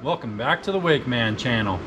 Welcome back to the Wake Man channel.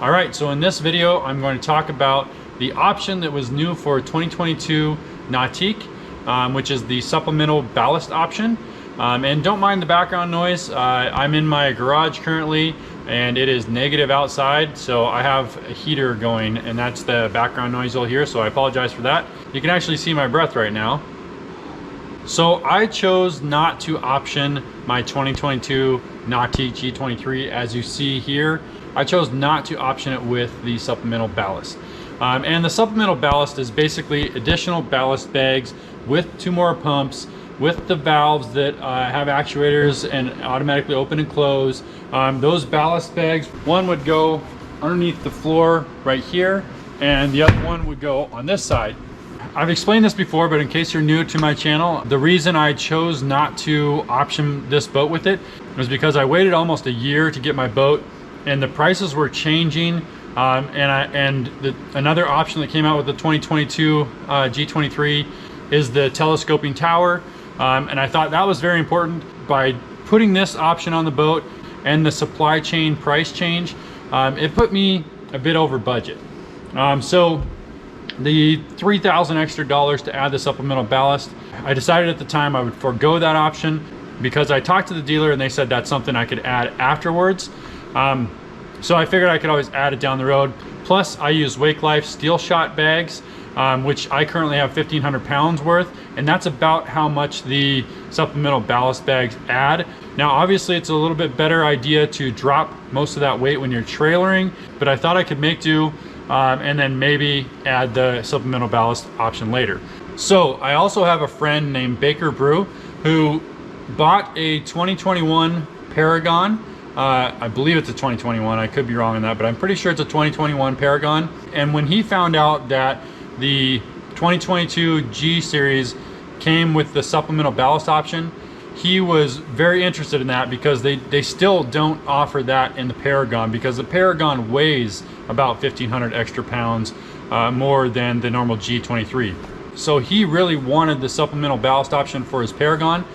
All right, so in this video, I'm going to talk about the option that was new for 2022 Nautique, which is the supplemental ballast option. And don't mind the background noise. I'm in my garage currently, and it is negative outside, so I have a heater going, and that's the background noise you'll hear, so I apologize for that. You can actually see my breath right now. So I chose not to option my 2022 Nautique G23, as you see here. I chose not to option it with the supplemental ballast. And the supplemental ballast is basically additional ballast bags with 2 more pumps, with the valves that have actuators and automatically open and close. Those ballast bags, one would go underneath the floor right here, and the other one would go on this side. I've explained this before, but in case you're new to my channel, the reason I chose not to option this boat with it was because I waited almost a year to get my boat, and the prices were changing. Another option that came out with the 2022 G23 is the telescoping tower. And I thought that was very important. By putting this option on the boat and the supply chain price change, it put me a bit over budget. So the $3,000 extra to add the supplemental ballast, I decided at the time I would forego that option because I talked to the dealer and they said that's something I could add afterwards. So I figured I could always add it down the road. Plus I use Wake Life steel shot bags, which I currently have 1,500 pounds worth, and that's about how much the supplemental ballast bags add. Now obviously it's a little bit better idea to drop most of that weight when you're trailering, but I thought I could make do and then maybe add the supplemental ballast option later. So I also have a friend named Baker Brew who bought a 2021 Paragon. I believe it's a 2021, I could be wrong on that, but I'm pretty sure it's a 2021 Paragon. And when he found out that the 2022 G series came with the supplemental ballast option, he was very interested in that because they still don't offer that in the Paragon, because the Paragon weighs about 1,500 extra pounds more than the normal G23. So he really wanted the supplemental ballast option for his Paragon.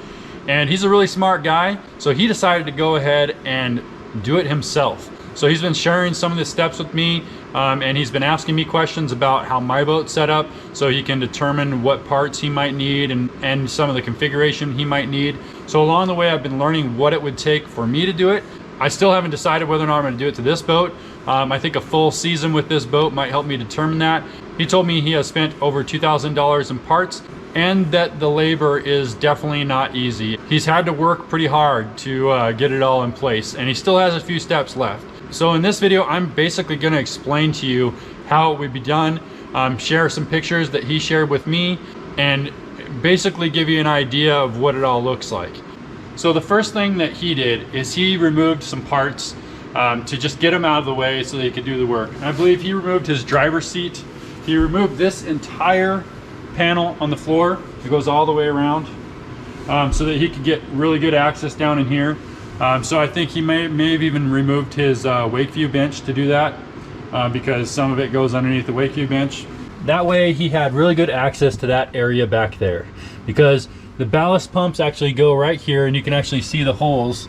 And he's a really smart guy, so he decided to go ahead and do it himself. So he's been sharing some of the steps with me, and he's been asking me questions about how my boat's set up so he can determine what parts he might need and some of the configuration he might need. So along the way, I've been learning what it would take for me to do it. I still haven't decided whether or not I'm gonna do it to this boat. I think a full season with this boat might help me determine that. He told me he has spent over $2,000 in parts, and that the labor is definitely not easy. He's had to work pretty hard to get it all in place, and he still has a few steps left. So in this video, I'm basically gonna explain to you how it would be done, share some pictures that he shared with me, and basically give you an idea of what it all looks like. So the first thing that he did is he removed some parts to just get them out of the way so they could do the work. And I believe he removed his driver's seat. He removed this entire panel on the floor. It goes all the way around so that he could get really good access down in here. So I think he may have even removed his Wakeview bench to do that because some of it goes underneath the Wakeview bench. That way he had really good access to that area back there, because the ballast pumps actually go right here, and you can actually see the holes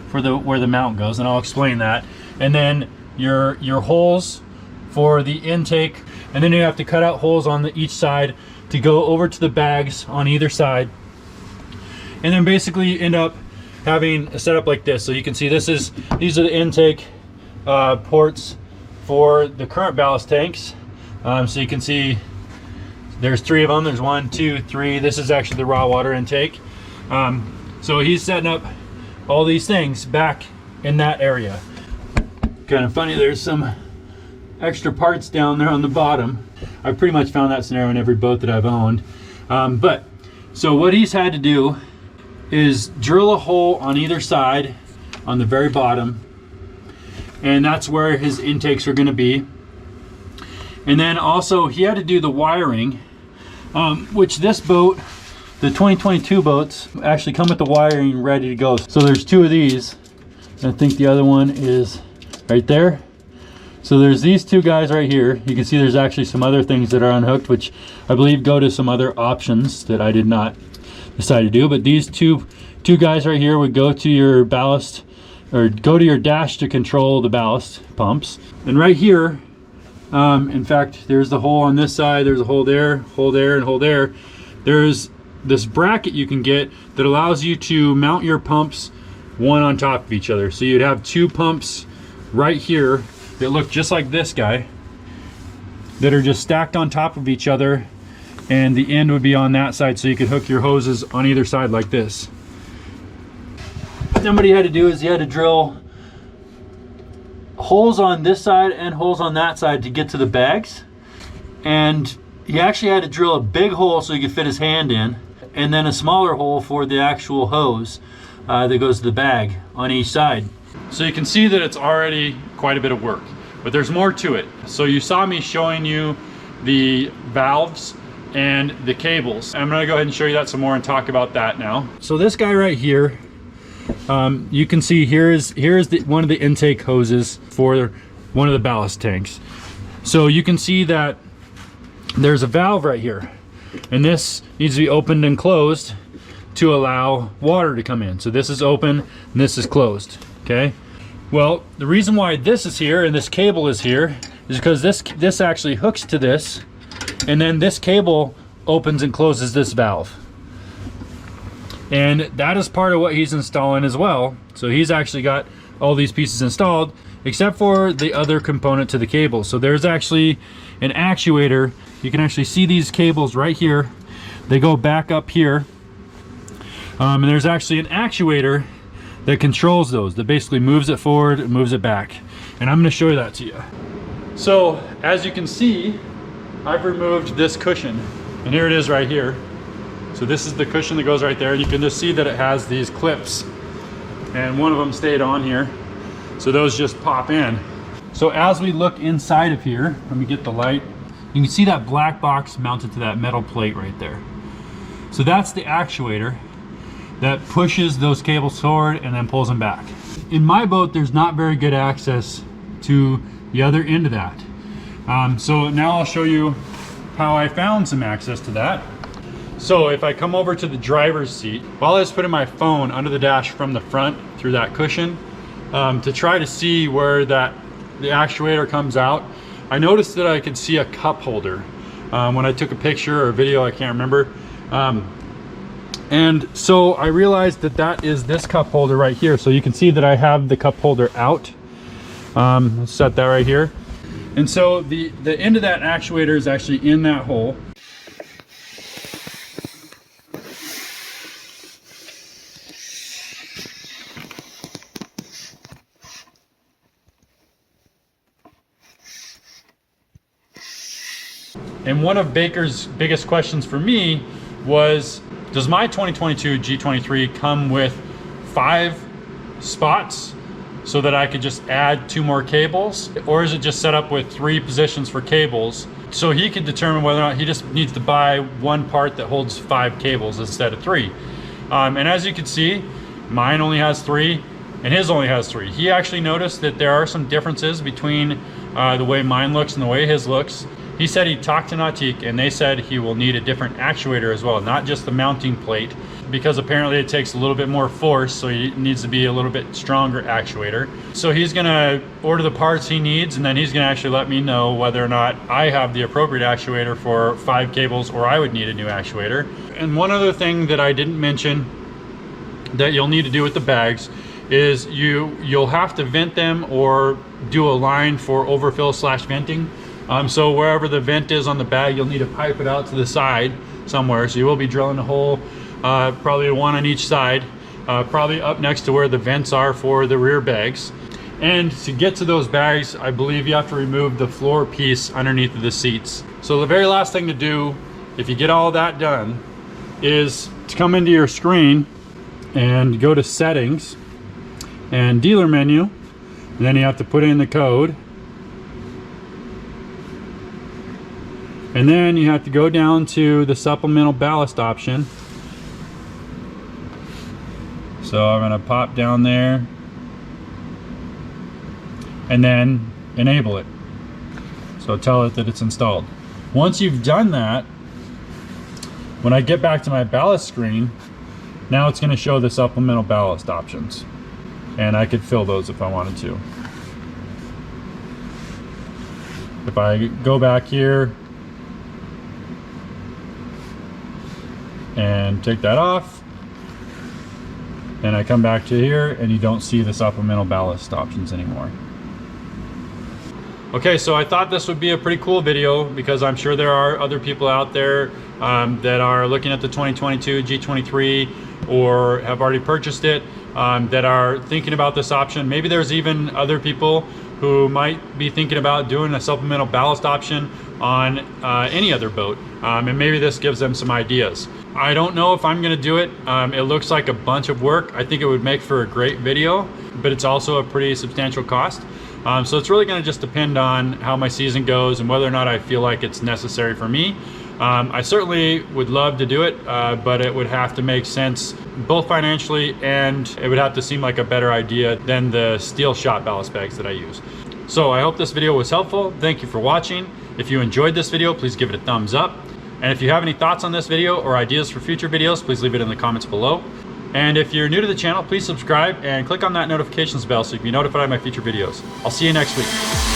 for where the mount goes, and I'll explain that. And then your holes for the intake, and then you have to cut out holes on each side to go over to the bags on either side. And then basically you end up having a setup like this. So you can see these are the intake ports for the current ballast tanks. So you can see there's 3 of them. There's 1, 2, 3. This is actually the raw water intake. So he's setting up all these things back in that area. Kind of funny, there's some extra parts down there on the bottom. I've pretty much found that scenario in every boat that I've owned. But So what he's had to do is drill a hole on either side on the very bottom, and that's where his intakes are going to be. And then also he had to do the wiring, which this boat, the 2022 boats, actually come with the wiring ready to go. So there's two of these. I think the other one is right there. So there's these two guys right here. You can see there's actually some other things that are unhooked, which I believe go to some other options that I did not decide to do. But these two guys right here would go to your ballast, or go to your dash to control the ballast pumps. And right here, in fact, there's the hole on this side, there's a hole there, and hole there. There's this bracket you can get that allows you to mount your pumps one on top of each other. So you'd have two pumps right here that look just like this guy, that are just stacked on top of each other, and the end would be on that side, so you could hook your hoses on either side like this. Then what he had to do is he had to drill holes on this side and holes on that side to get to the bags, and he actually had to drill a big hole so he could fit his hand in, and then a smaller hole for the actual hose that goes to the bag on each side. So you can see that it's already quite a bit of work, but there's more to it. So you saw me showing you the valves and the cables. I'm gonna go ahead and show you that some more and talk about that now. So this guy right here, you can see here's one of the intake hoses for one of the ballast tanks. So you can see that there's a valve right here, and this needs to be opened and closed to allow water to come in. So this is open and this is closed. Okay, well, the reason why this is here and this cable is here is because this actually hooks to this, and then this cable opens and closes this valve, and that is part of what he's installing as well. So he's actually got all these pieces installed except for the other component to the cable. So there's actually an actuator. You can actually see these cables right here. They go back up here, and there's actually an actuator that controls those, that basically moves it forward and moves it back. And I'm gonna show you that to you. So as you can see, I've removed this cushion, and here it is right here. So this is the cushion that goes right there. You can just see that it has these clips, and one of them stayed on here. So those just pop in. So as we look inside of here, let me get the light. You can see that black box mounted to that metal plate right there. So that's the actuator that pushes those cables forward and then pulls them back. In my boat, there's not very good access to the other end of that. So now I'll show you how I found some access to that. So if I come over to the driver's seat, while I was putting my phone under the dash from the front through that cushion, to try to see where the actuator comes out, I noticed that I could see a cup holder. When I took a picture or a video, I can't remember. And so I realized that that is this cup holder right here. So you can see that I have the cup holder out. Let's set that right here. And so the end of that actuator is actually in that hole. And one of Baker's biggest questions for me was, does my 2022 G23 come with 5 spots so that I could just add 2 more cables? Or is it just set up with 3 positions for cables? So he could determine whether or not he just needs to buy one part that holds 5 cables instead of 3. And as you can see, mine only has 3 and his only has 3. He actually noticed that there are some differences between the way mine looks and the way his looks. He said he talked to Nautique and they said he will need a different actuator as well, not just the mounting plate, because apparently it takes a little bit more force, so it needs to be a little bit stronger actuator. So he's gonna order the parts he needs, and then he's gonna actually let me know whether or not I have the appropriate actuator for 5 cables or I would need a new actuator. And one other thing that I didn't mention that you'll need to do with the bags is you'll have to vent them or do a line for overfill / venting. So wherever the vent is on the bag, you'll need to pipe it out to the side somewhere. So you will be drilling a hole, probably one on each side, probably up next to where the vents are for the rear bags. And to get to those bags, I believe you have to remove the floor piece underneath of the seats. So the very last thing to do, if you get all that done, is to come into your screen and go to settings and dealer menu, and then you have to put in the code, and then you have to go down to the supplemental ballast option. So I'm going to pop down there and then enable it. So tell it that it's installed. Once you've done that, when I get back to my ballast screen, now it's going to show the supplemental ballast options, and I could fill those if I wanted to. If I go back here and take that off, and I come back to here, and you don't see the supplemental ballast options anymore. Okay, so I thought this would be a pretty cool video because I'm sure there are other people out there that are looking at the 2022 G23 or have already purchased it, that are thinking about this option. Maybe there's even other people who might be thinking about doing a supplemental ballast option on any other boat, and maybe this gives them some ideas. I don't know if I'm gonna do it. It looks like a bunch of work. I think it would make for a great video, but it's also a pretty substantial cost. So it's really gonna just depend on how my season goes and whether or not I feel like it's necessary for me. I certainly would love to do it, but it would have to make sense both financially, and it would have to seem like a better idea than the steel shot ballast bags that I use. So I hope this video was helpful. Thank you for watching. If you enjoyed this video, please give it a thumbs up. And if you have any thoughts on this video or ideas for future videos, please leave it in the comments below. And if you're new to the channel, please subscribe and click on that notifications bell so you can be notified of my future videos. I'll see you next week.